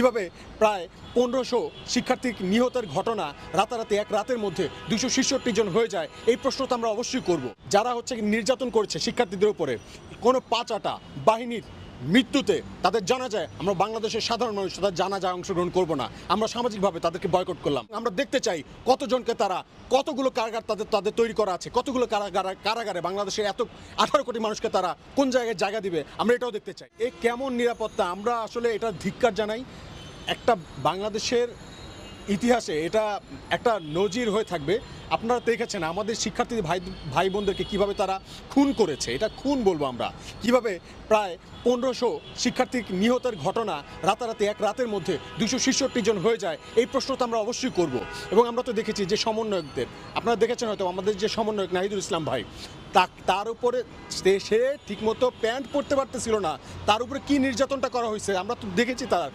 কিভাবে প্রায় 1500 শিক্ষার্থী নিহতের ঘটনা রাতারাতি এক রাতের মধ্যে 266 জন হয়ে যায়, এই প্রশ্ন তো আমরা অবশ্যই করব। যারা নির্যাতন করেছে শিক্ষার্থীদের উপরে, কোনো পাঁচআটা বাহিনীর মৃত্যুতে তাদের জানাজায় আমরা বাংলাদেশের সাধারণ মানুষ তাদের জানাজায় অংশগ্রহণ করব না। আমরা সামাজিকভাবে তাদেরকে বয়কট করলাম। আমরা দেখতে চাই কতজনকে তারা, কতগুলো কারাগার তাদের তৈরি করা আছে, কতগুলো কারাগারে বাংলাদেশের এত 18 কোটি মানুষকে তারা কোন জায়গায় জায়গা দিবে, আমরা এটাও দেখতে চাই। এই কেমন নিরাপত্তা, আমরা আসলে এটা ধিক্কার জানাই। একটা বাংলাদেশের ইতিহাসে এটা একটা নজির হয়ে থাকবে। আপনারা দেখেছেন আমাদের শিক্ষার্থী ভাই বোনদেরকে কীভাবে তারা খুন করেছে, এটা খুন বলবো আমরা। কিভাবে প্রায় 1500 শিক্ষার্থী নিহতের ঘটনা রাতারাতি এক রাতের মধ্যে 266 জন হয়ে যায়, এই প্রশ্ন তো আমরা অবশ্যই করব। এবং আমরা তো দেখেছি যে সমন্বয়কদের, আপনারা দেখেছেন হয়তো আমাদের যে সমন্বয়ক নাহিদুল ইসলাম ভাই, তার উপরে সে ঠিকমতো প্যান্ট পরতে পারতেছিল না, তার উপরে কি নির্যাতনটা করা হয়েছে আমরা তো দেখেছি। তাকে